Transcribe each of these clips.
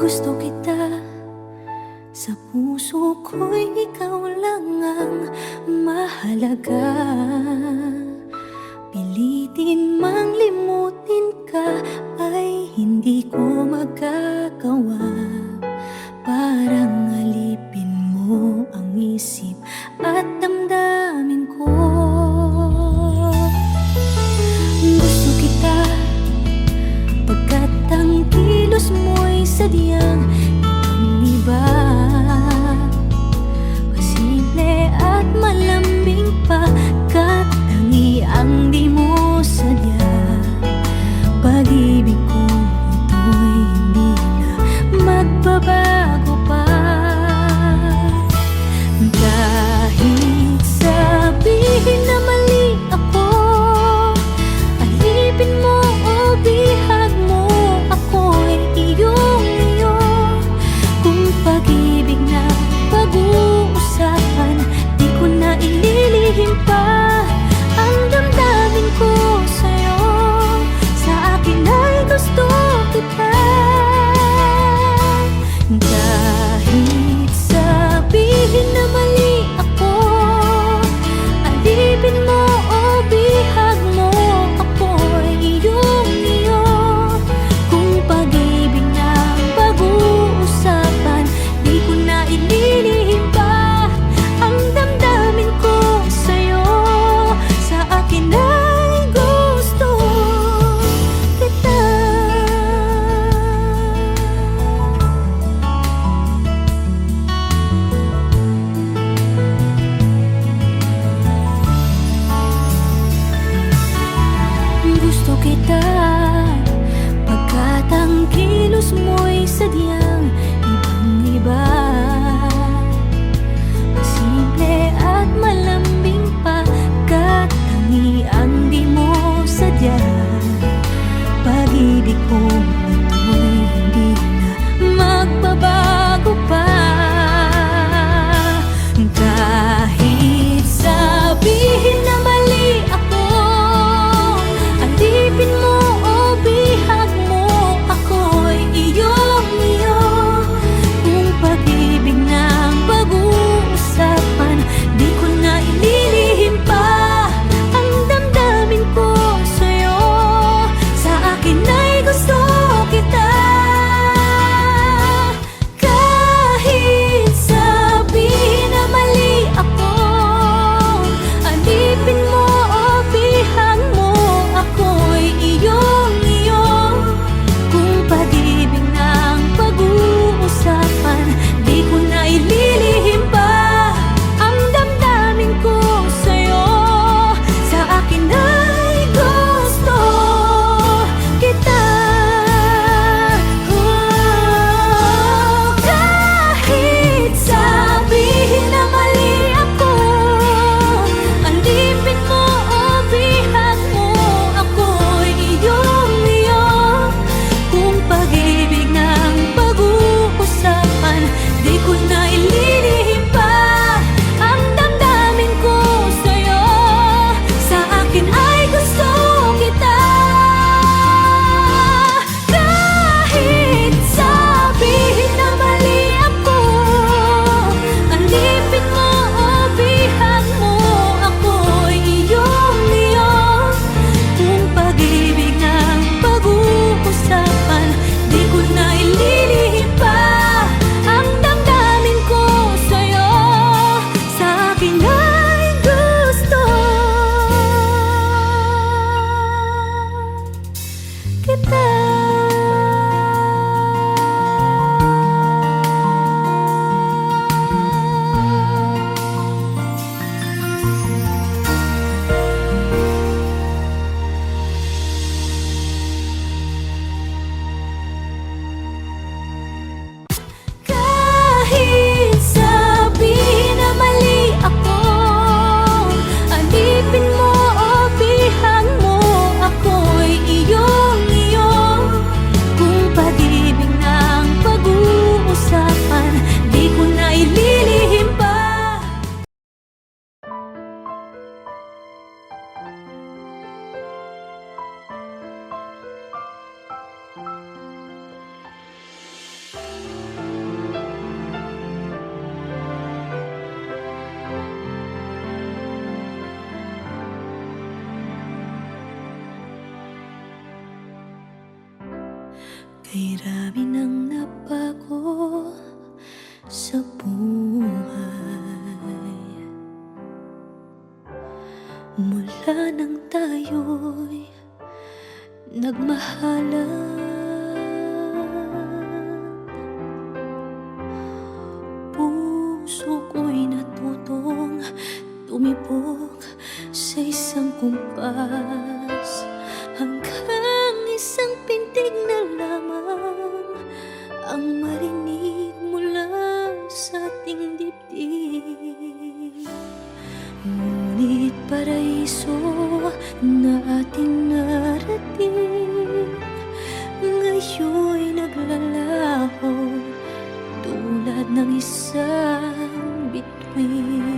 Gusto kita, sa puso ko'y ikaw lang ang mahalaga. Pilitin mang limutin ka ay hindi ko magagawa. Parang alipin mo ang isip at damdamin ko. Gusto kita pagkat ang kilos mo'y sadyang ibang-iba. Masimple at malambing pa, kat tangi ang di mo sadya. Pag-ibig ko ito'y hindi na magbabago pa. Kahit sabihin na mali ako, alipin mo o bihag mo, ako'y iyong-iyo. Kung pag-ibig na pag-uusapan, di ko na ililihim pa ang damdamin ko sa'yo. Sa akin ay gusto kita. Kahit sabihin na mali ako, alipin mo o bihag mo, ako'y iyong-iyo. Kung pag-ibig na pag-uusapan, di ko na ililihim pa ang damdamin ko sa'yo. Sa akin ay gusto kita. Gusto kita pagkat ang kilos mo'y sadyang ibang-iba. Masimple at malambing pa, kat tangi ang di mo sadya. Pag-ibig ko ito'y hindi na magbabago pa. Kahit sabihin na mali ako, alipin mo o bihag mo, ako'y iyong-iyo. Kung pag-ibig na pag-uusapan, di ko na ililihim pa ang damdamin ko sa'yo. Sa akin ay gusto kita. Kahit sabihin na mali ako, alipin mo o bihag mo, ako'y iyong-iyo. Kung pag-ibig na pag-uusapan, di ko na ililihim pa ang damdamin ko sa'yo. Sa akin ay gusto kita. Kahit sabihin na mali ako, alipin mo o bihag mo, ako'y iyong-iyo. Kung pag-ibig ng pag-uusapan, di ko na ililihim pa ang damdamin ko sa'yo. Sa akin ay gusto kita. Kahit sabihin na mali ako, alipin mo o bihag mo, ako'y iyong-iyo. Kung pag-ibig ng pag-uusapan, di ko na ililihim pa ang damdamin Kay rami nang nabago sa buhay mula nang tayo'y nagmahalan. Puso ko'y natutong tumibok sa isang kumpas, hanggang isang pintig na lamang ang marinig mula sa ating dibdib. Ngunit paraiso na ating narating ngayon'y naglalaho tulad ng isang bituin.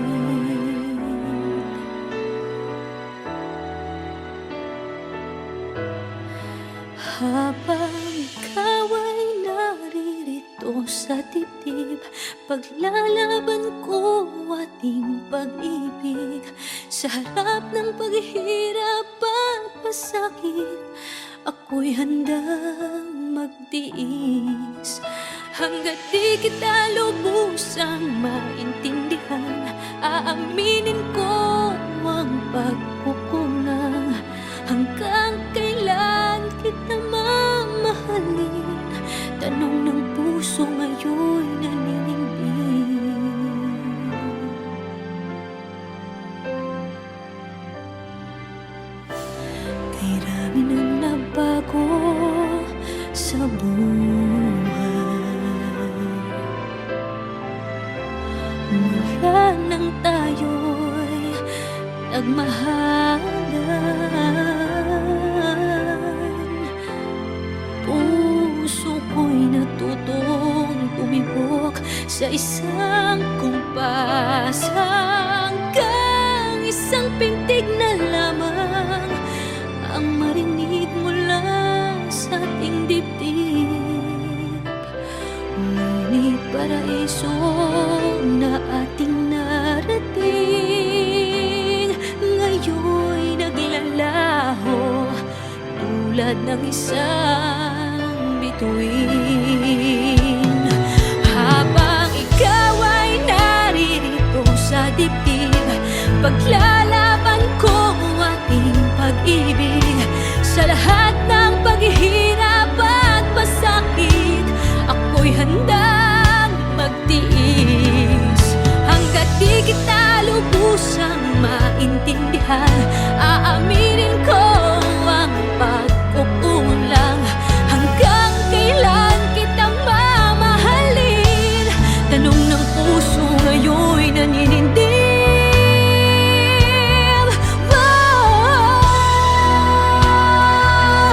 Habang ikaw ay naririto sa dibdib, paglalaban ko ating pag-ibig. Sa harap ng paghihirap at pasakit, ako'y handang magtiis. Hanggat di kita lubusang maintindihan, aaminin ko ang pagkukulang. Hanggang kailan kita mamahalin? Tanong ng puso ngayon'y naninindig. Kay rami nang nabago sa buhay mula nang tayo'y nagmahalan. Puso ko'y natutong tumibok sa isang kumpas, hanggang isang pintig na lamang ang marinig mula sa ating dibdib. Ngunit paraiso na ating narating ngayon'y naglalaho tulad ng isang bituin. Habang ikaw ay naririto sa dibdib, paglalaban ko ating pag-ibig. Sa lahat ng paghihirap at pasakit, ako'y handang magtiis. Hanggat di kita lubusang maintindihan, aaminin ko ang pagkukulang. Hanggang kailan kita mamahalin? Tanong ng puso ngayon'y naninindig.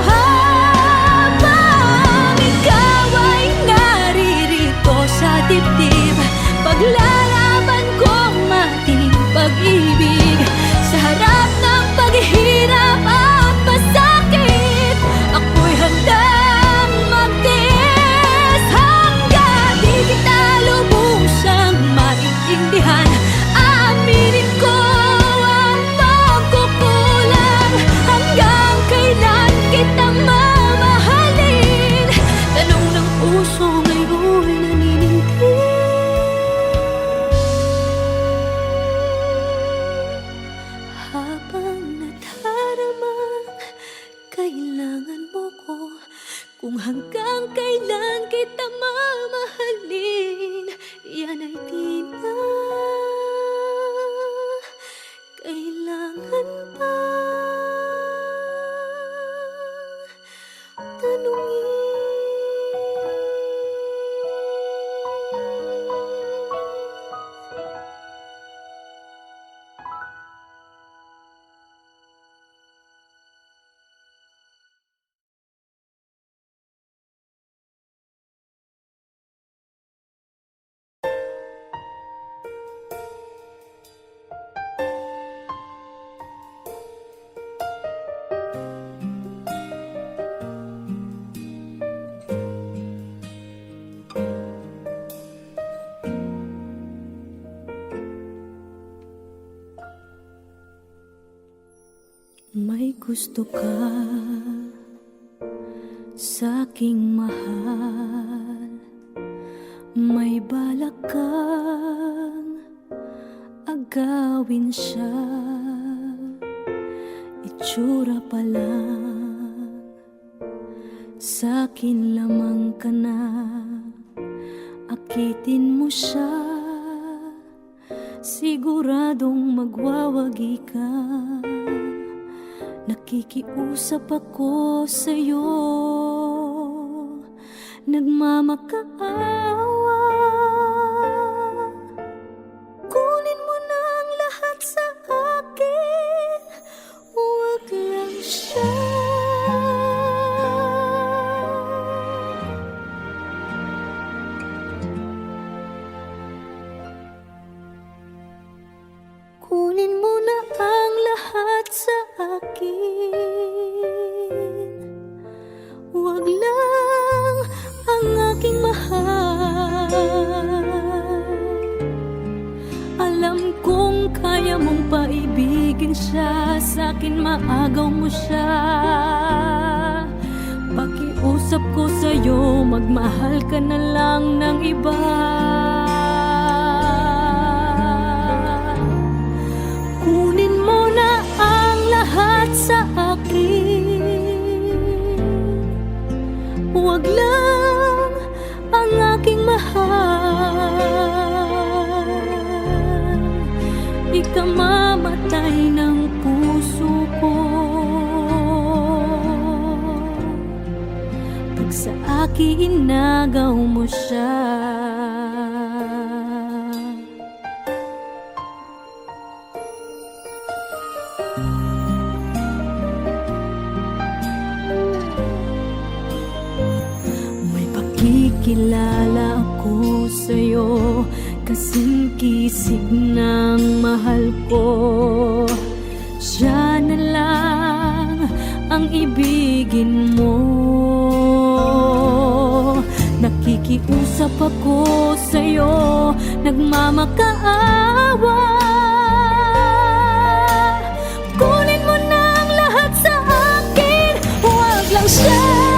Habang ikaw ay naririto sa dibdib, paglalaban ko ating pag-ibig. Sa harap ng paghihirap at pasakit, ako'y handang magtiis. Hanggang di kita lubusang maintindihan, aaminin ko ang pagkukulang. Hanggang kailan kita mamahalin? Tanong ng puso ngayon'y naninindig. Habang nadaramang kailangan mo ko, kung hanggang kailan kita mamahalin, yan ay di na kailangan pa tanungin. May gusto ka sa aking mahal, may balak kang agawin siya. Itsura pa lang, sa'kin lamang ka na. Akitin mo siya, siguradong magwawagi ka. Nakikiusap ako sa'yo, nagmamakaawa. Kunin mo na ang lahat sa akin, huwag lang siya. Kunin mo na ang lahat sa akin, huwag lang ang aking mahal. Alam kong kaya mong paibigin siya, sa'kin maagaw mo siya. Pakiusap ko sa'yo, magmahal ka na lang ng iba. Kunin mo na ang lahat sa akin, huwag lang ang aking mahal. Ikamamatay ng puso ko pag sa akin inagaw mo siya. Kilala ako sa'yo, kasing kisig ng mahal ko. Siya na lang ang ibigin mo. Nakikiusap ako sa'yo, nagmamakaawa. Kunin mo na ang lahat sa akin, huwag lang siya.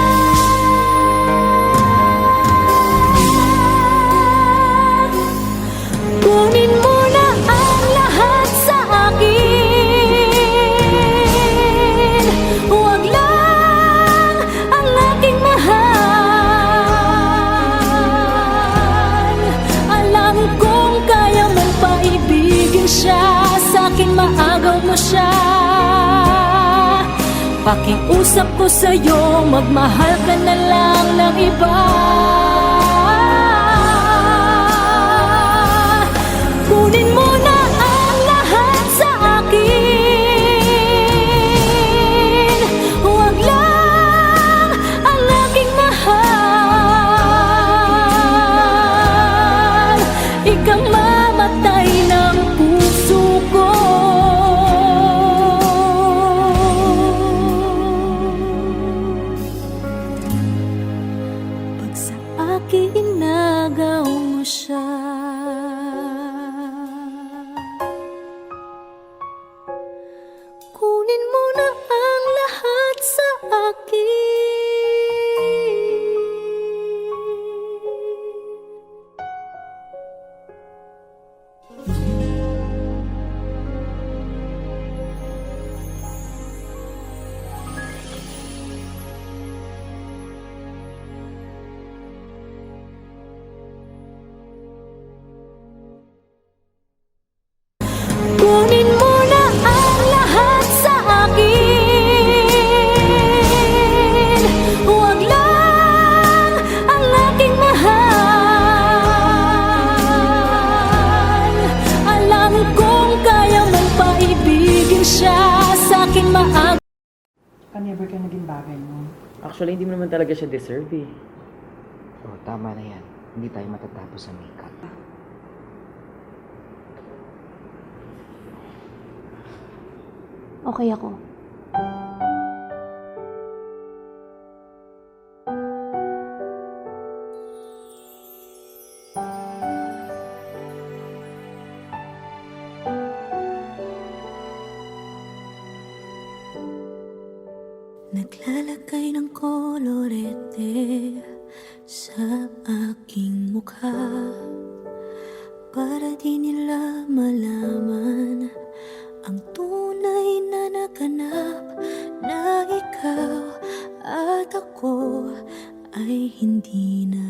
Kunin mo na ang lahat sa akin, huwag lang ang aking mahal. Alam kong kaya mong paibigin siya, sa'kin maagaw mo siya. Pakiusap ko sa'yo, magmahal ka na lang ng iba. Kunin mo na ang lahat sa akin, huwag lang ang aking mahal. Ikamamatay ng puso ko pag sa akin inagaw mo siya. Kunin mo na ang lahat sa akin. Kunin mo na ang lahat sa akin, huwag lang ang aking mahal. Alam kong kaya mong paibigin siya, sa'kin maagaw. Never ka naging bagay mo. Actually, hindi mo naman talaga siya deserve eh. Oh, tama na yan. Hindi tayo matatapos sa makeup. Okay ako. Naglalakad Naglagay ng kolorete sa aking mukha para di nila malaman ang tunay na naganap, na ikaw at ako ay hindi na.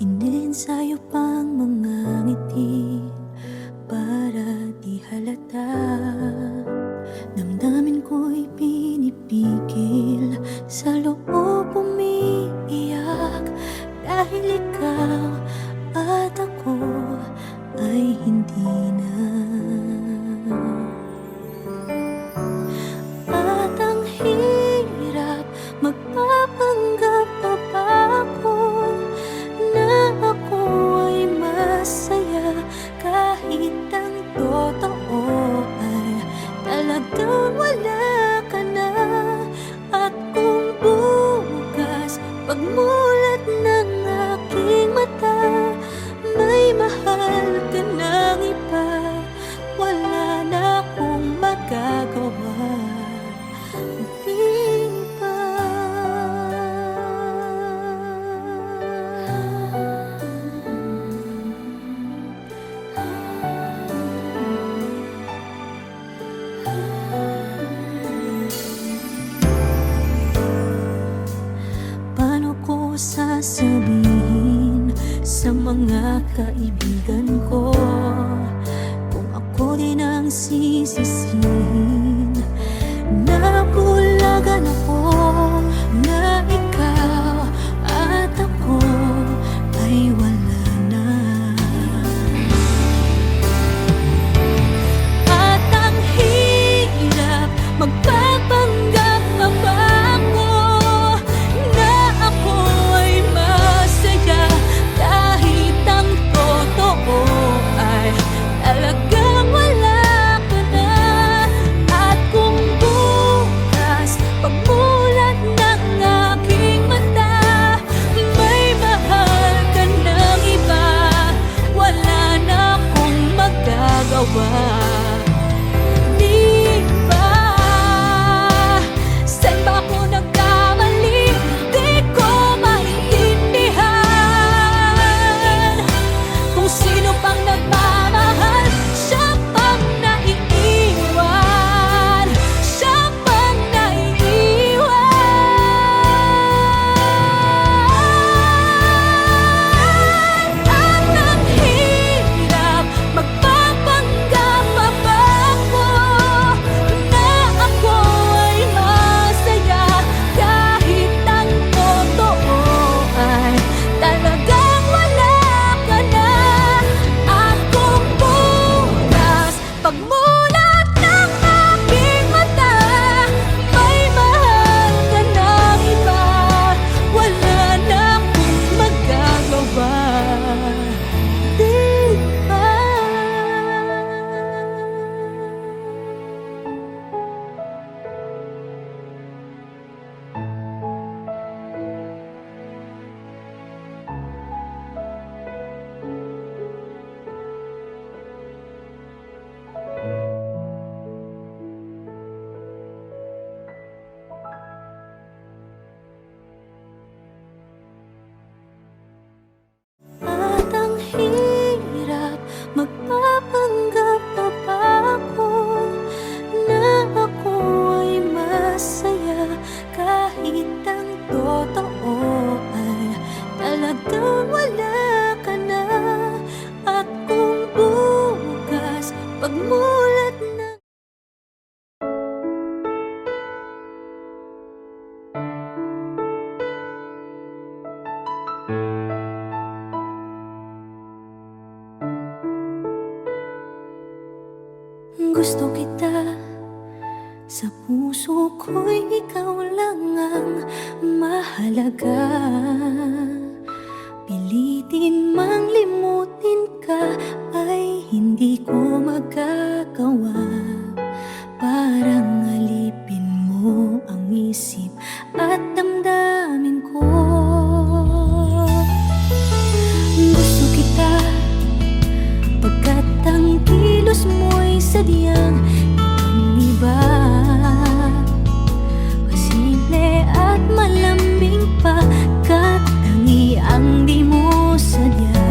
Iniensayo pang mga ngiti para di halata. Damdamin ko'y pinipigil, sa loob umiiyak, dahil ikaw at ako ay hindi na. At ang hirap, magpapanggap pa ba ako na ako ay masaya, kahit ang totoo ay talagang wala ka na. At kung bukas pagmulat ng aking mata, may mahal ka ng iba, wala na akong magagawa. Di ba? Paano ko sasabihin sa mga kaibigan ko kung ako din ang sisisihin? Nabulagan ako na ikaw at ako ay wala na. At ang hirap, magpapanggap pa ba ako na ako ay masaya, kahit ang totoo ay talagang wala ka na. At kung bukas pagmulat ng aking mata, may mahal ka ng iba, wala na akong magagawa. Di ba? Saan ba ako nagkamali? Di ko maintindihan. Kung sino pang nagmamahal, siya pang naiiwan, siya pang naiiwan. At ang hirap, magpapanggap pa ba ako na ako ay masaya, kahit ang totoo ay talagang wala ka na. At kung bukas pagmulat ng aking mata, may mahal ka ng iba, wala na akong magagawa. Di ba? At ang hirap, magpapanggap pa ba ako na ako ay masaya, kahit ang totoo ay talagang wala ka na. At kung bukas pagmulat ng gusto kita, sa puso ko'y ikaw lang ang mahalaga. Pilitin mang limutin ka ay hindi ko magagawa. Parang alipin mo ang isip at damdamin ko. Gusto kita pagkat ang kilos mo'y sadyang ibang iba. Pasimple at malambing pagkat tangiang di mo sadya.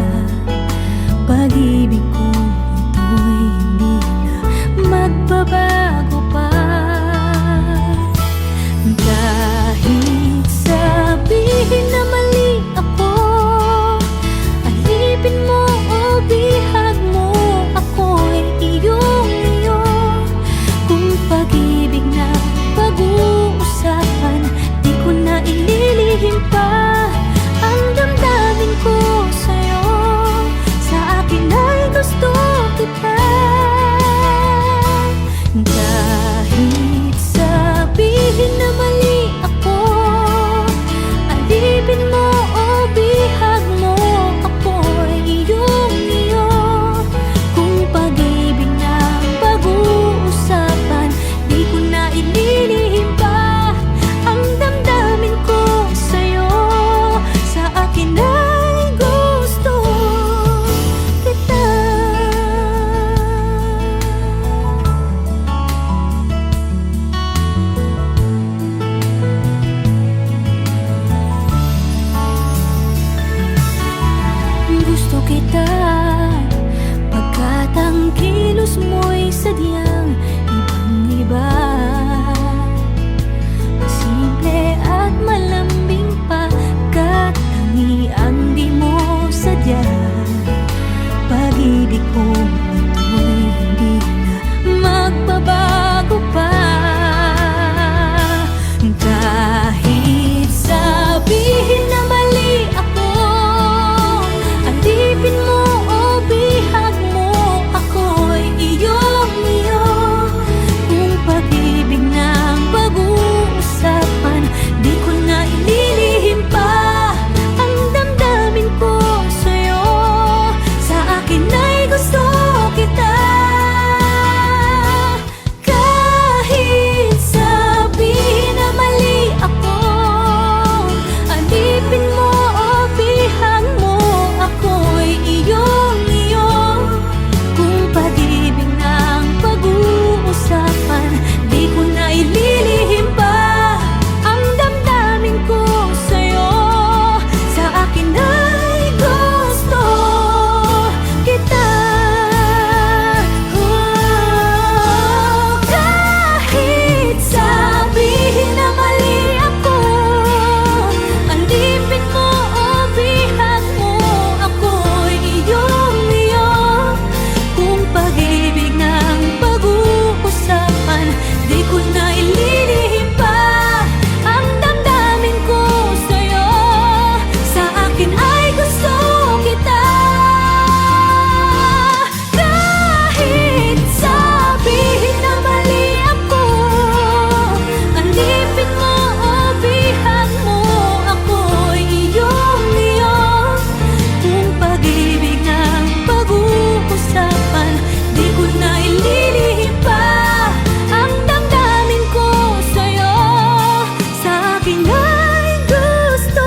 Pag-ibig kong ito'y hindi na magbabago pa. Kahit sabihin na mali ako, alipin mo o bihag mo, ako'y iyong-iyo. Kung pag-ibig na pag-uusapan, di ko na ililihim pa ang damdamin ko sa'yo. Sa akin ay gusto kita. Kahit sabihin na mali ako, alipin mo o bihag mo, ako'y iyong-iyo. Kung pag-ibig na pag-uusapan, di ko na ililihim pa ang damdamin ko sa'yo. Sa akin ay gusto kita. Gusto kita pagkat ang kilos mo'y sadyang ibang-iba. Simple at malambing pagkat tangiang di mo sadya. Pag-ibig kong ito'y hindi na magbabago pa. Kahit sabihin na mali ako, alipin mo o bihag mo, ako'y iyong-iyo. Kung pag-ibig na pag-uusapan, di ko na ililihim pa ang damdamin ko sa'yo. Sa akin ay gusto kita. Kahit sabihin na mali ako, alipin mo o bihag mo, ako'y iyong-iyo. Kung pag-ibig na pag-uusapan, di ko na ililihim pa ang damdamin ko sa'yo. Sa akin ay gusto kita. Kahit sabihin na mali ako, alipin mo o bihag mo, ako'y iyong-iyo. Kung pag-ibig ng pag-uusapan, di ko na ililihim pa ang damdamin ko sa'yo. Sa akin ay gusto kita. Kahit sabihin na mali ako, alipin mo o bihag mo, ako'y iyong-iyo. Kung pag-ibig ng pag-uusapan, di ko na ililihim pa ang damdamin ko sa'yo. Sa akin ay gusto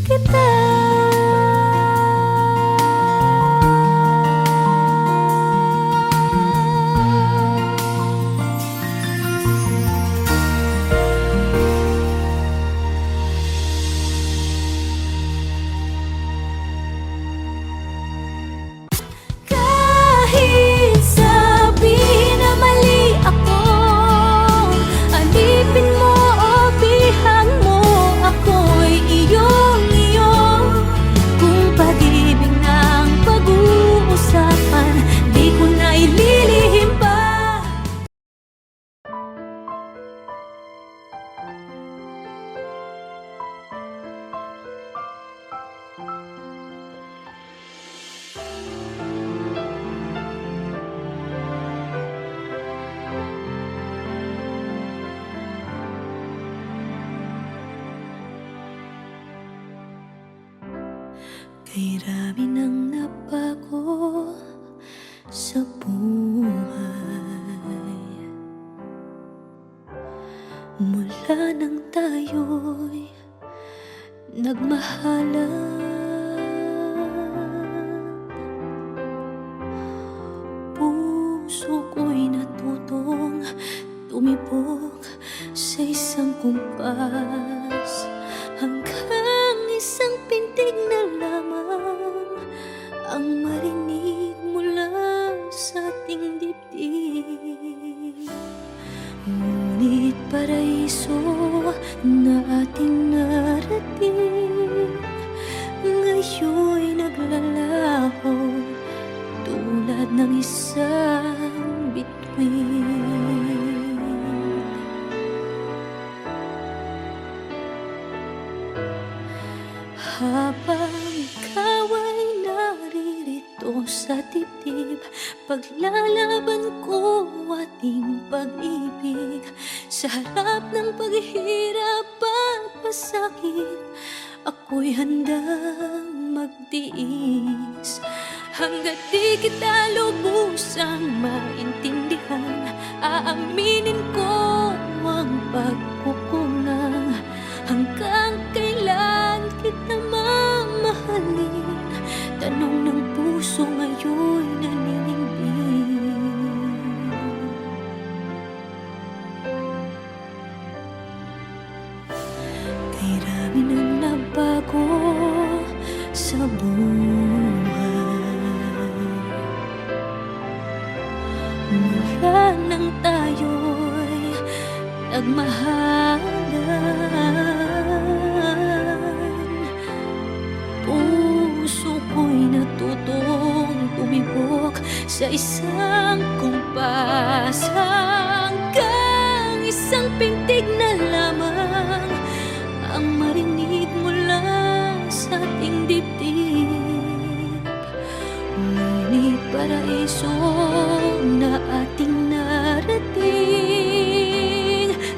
kita. Kahit sabihin na mali ako, alipin mo o bihag mo, ako'y iyong-iyo. Kung pag-ibig ng pag-uusapan, di ko na ililihim pa. Kay rami ng nabago sa buhay, mula nang tayo'y nagmahalan. tumibok sa isang kumpas, hanggang isang pintig na lamang ang marinig mula sa ating dibdib. Ngunit paraiso na ating narating, ngayon'y naglalaho tulad ng isang bituin. Habang ikaw ay naririto sa dibdib, paglalaban ko ating pag-ibig. Sa harap ng paghihirap at pasakit, ako'y handang magtiis. Hanggat di kita lubusang maintindihan, aaminin ko ang pagkukulang. Hanggang kailan kita mamahalin? Tanong ng puso ngayon'y naninindig. Kay rami nang nabago sa buhay, mula nang tayo'y nagmahalan. Puso ko'y natutong tumibok sa isang kumpas, hanggang isang pintig na lamang ang marinig mula sa ating dibdib. Ngunit paraiso na ating narating,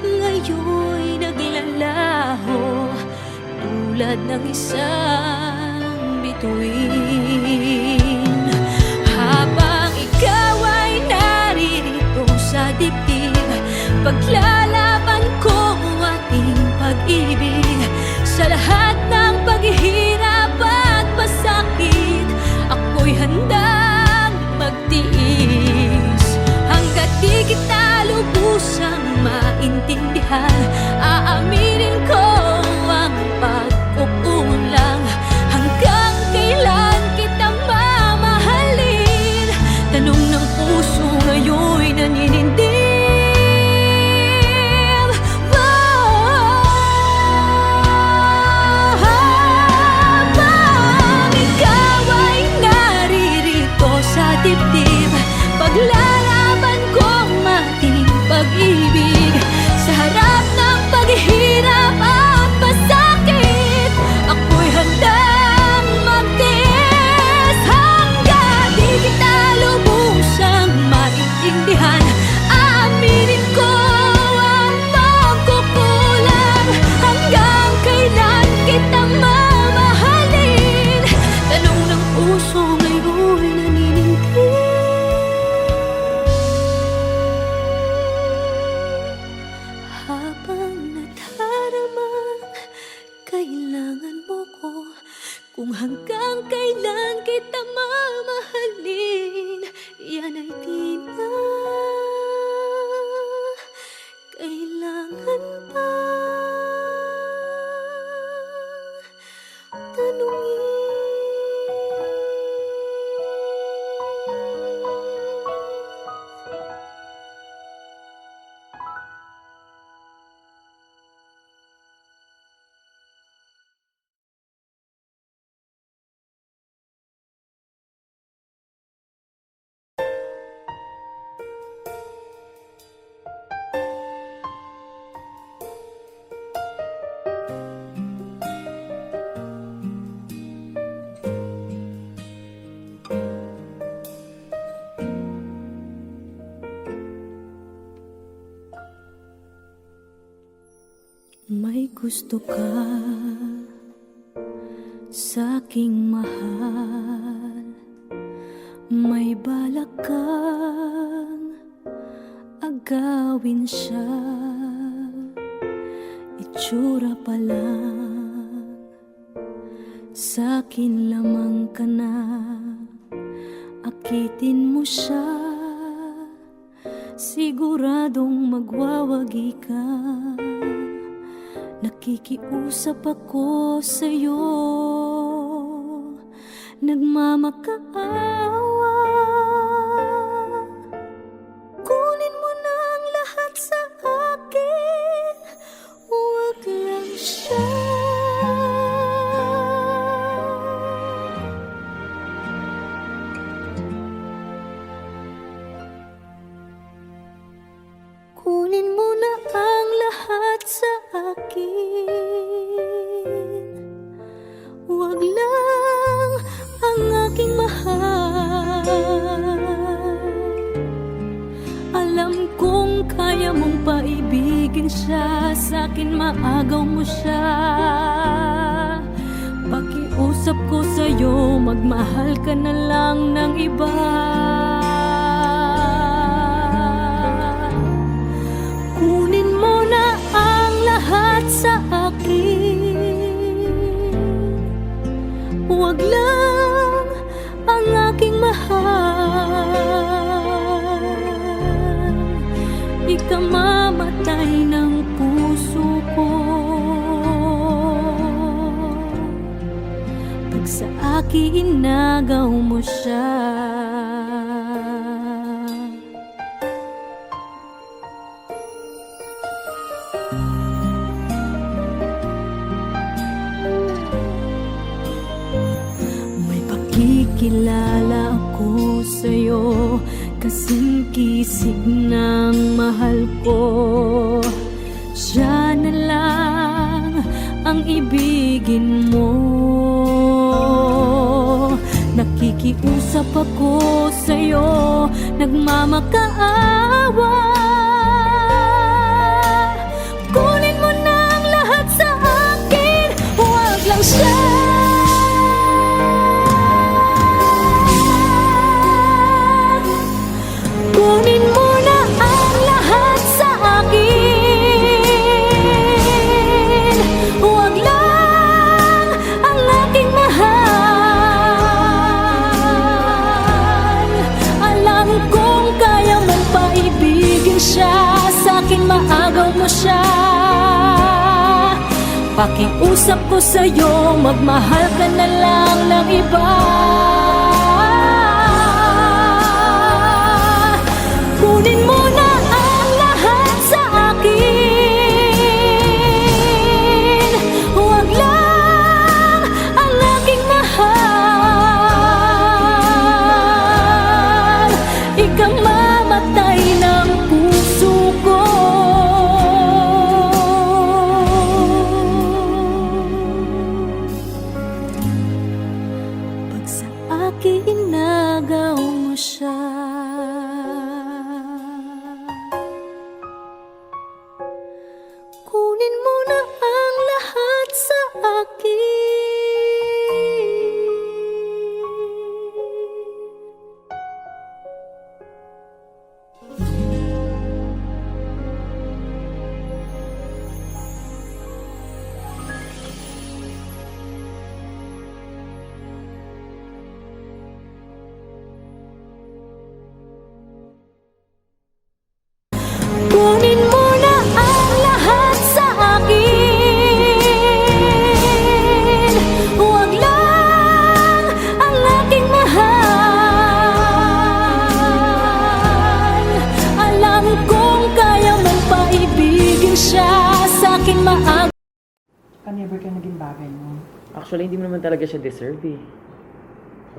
ngayon'y naglalaho tulad ng isang bituin. Habang ikaw ay naririto sa dibdib, paglalaban ko ating pag-ibig. Sa lahat ng paghihirap at pasakit, ako'y handang magtiis. Hanggat di kita lubusang maintindihan, aaminin ko ang pagkukulang. Hanggang kailan kita mamahalin? Tanong ng puso ngayon'y naninindig. Habang ikaw ay naririto sa dibdib, paglalaban kong ating pag-ibig. Sa harap ng paghihirap at pasakit, ako'y handang magtiis. Hanggang di kita lubusang maintindihan, aaminin ko ang pagkukulang. Hanggang kailan kita mamahalin? Tanong ng puso ngayon'y naninindig. Habang nadaramang kailangan mo ko, kung hanggang kailan kita mamahalin, yan ay di na kailangan pa tanungin. May gusto ka sa'king mahal, may balak kang agawin siya. Itsura pa lang, sa'kin lamang ka na. Akitin mo siya Siguradong magwawagi ka. Nakikiusap ako sa'yo, nagmamakaawa. Kunin mo na ang lahat sa akin, huwag lang siya. Kunin mo na ang lahat sa akin, huwag lang ang aking mahal. Alam kong kaya mong paibigin siya, sa'kin maagaw mo siya. Pakiusap ko sa'yo, magmahal ka na lang ng iba. Kunin mo na ang lahat sa akin, huwag lang ang aking mahal. Ikamamatay ng puso ko pag sa akin inagaw mo siya. Kilala ako sa'yo, kasing kisig ng mahal ko. Siya na lang ang ibigin mo. Nakikiusap ako sa'yo, nagmamakaawa. Kunin mo na ang lahat sa akin, huwag lang siya. Kunin mo na ang lahat sa akin, huwag lang ang aking mahal. Alam kong kaya mong paibigin siya, sa'kin maagaw mo siya. Pakiusap ko sa'yo, magmahal ka na lang ng iba. Kunin mo na ang lahat sa akin, huwag lang ang aking mahal. Ikamamatay ng puso ko pag sa akin inagaw mo siya. Kunin mo na ang lahat sa akin. Kunin mo na ang lahat sa akin, huwag lang ang aking mahal. Alam kong kaya mong paibigin siya, sa'kin maagaw. Never ka naging bagay mo. Actually, hindi mo naman talaga siya deserve eh.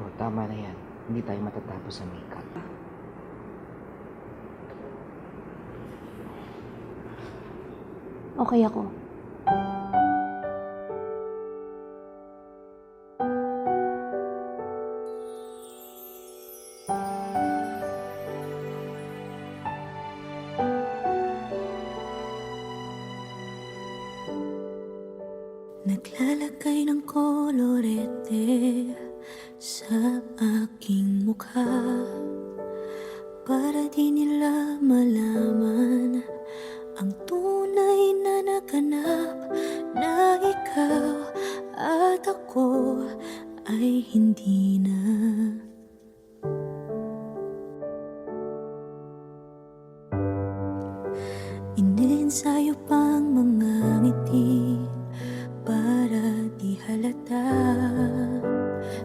Oh, tama na yan. Hindi tayo matatapos sa makeup. Okay ako. Naglalagay ng kolorete sa aking mukha para di nila malaman ang tunay na naganap, na ikaw at ako ay hindi na. Tingin sa'yo pang mga ngiti para di halata.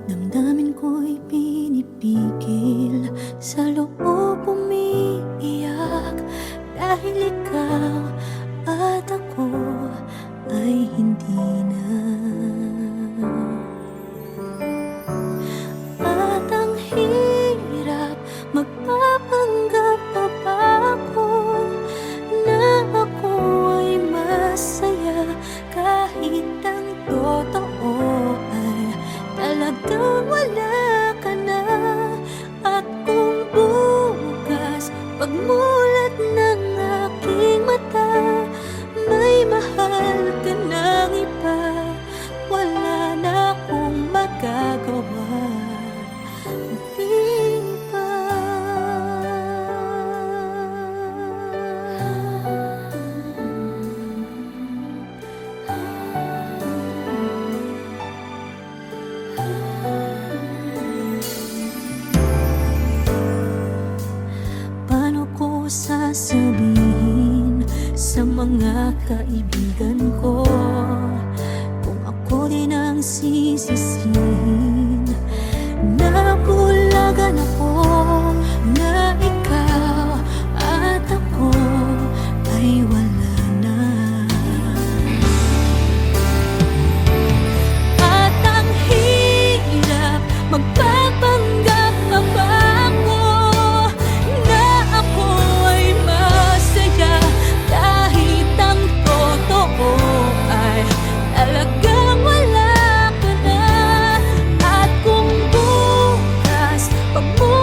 Damdamin ko'y pinipigil, sa loob umiiyak, dahil ikaw at ako ay hindi na. At ang hirap, magpapanggap pa ba ako na ako ay masaya, kahit ang totoo ay talagang wala ka na. At kung bukas pagmulat ng aking mata, may mahal ka ng iba, wala na akong magagawa. Di ba? Paano ko sasabihin sa mga kaibigan ko kung ako din ang sisisihin? Nabulagan ako na ikaw at ako ay wala na. At ang hirap, magpapanggap pa ba ako na ako ay masaya, kahit ang totoo ay talagang wala ka na. At kung bukas pagmulat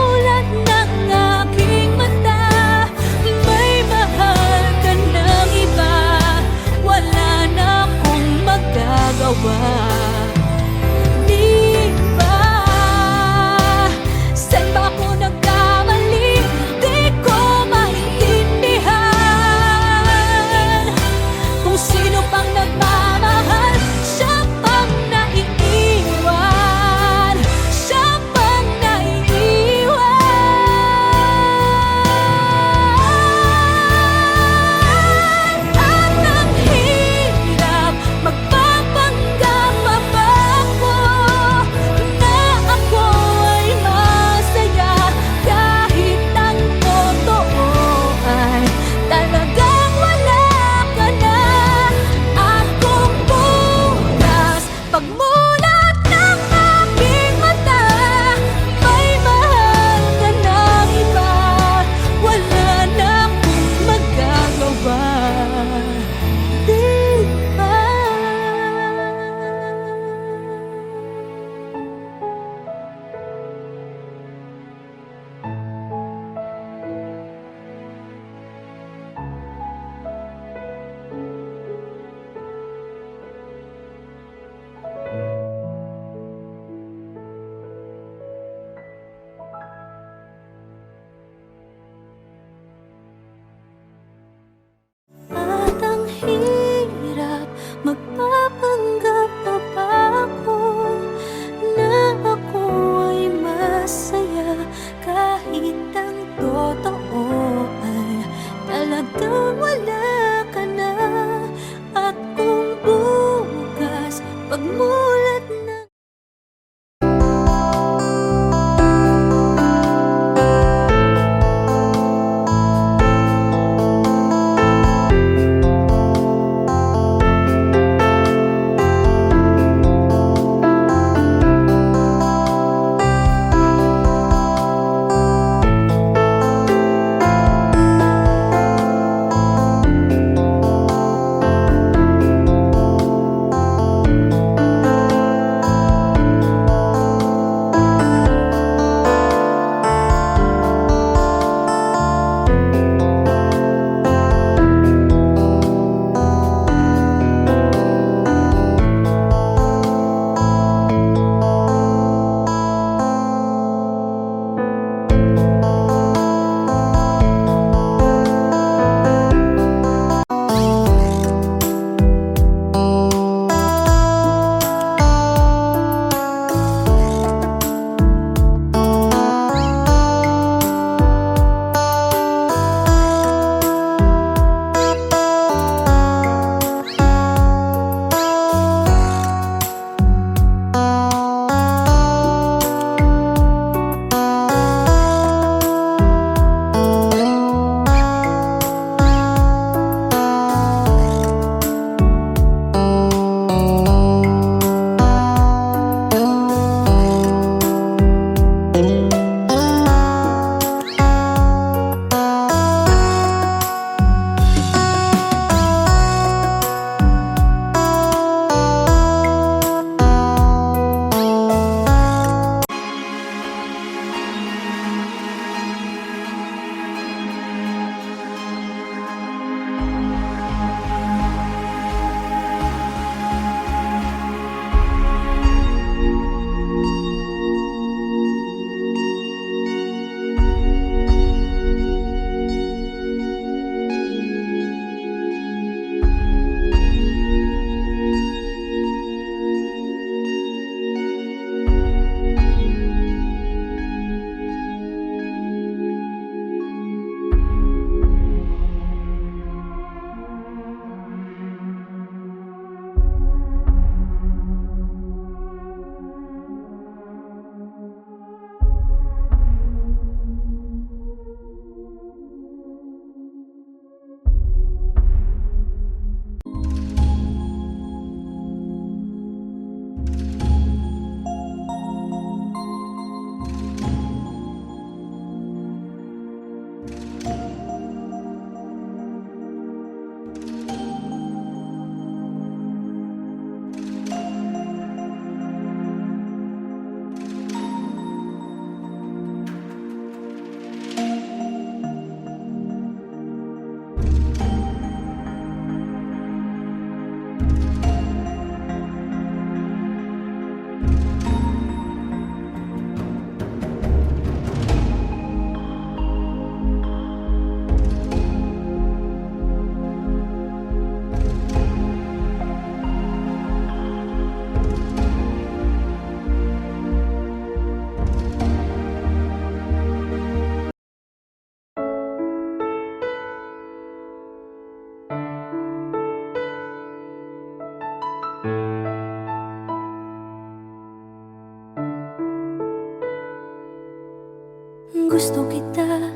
Gusto kita,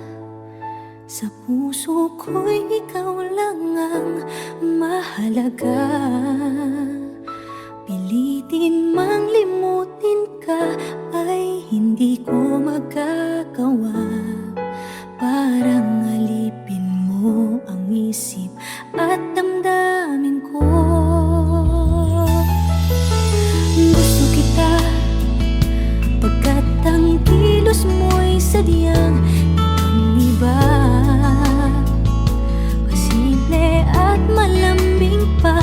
sa puso ko'y ikaw lang ang mahalaga. Pilitin mang limutin ka ay hindi ko magagawa. Parang alipin mo ang isip at damdamin ko. Gusto kita pagkat ang kilos mo'y sadyang ibang-iba. Masimple at malambing pa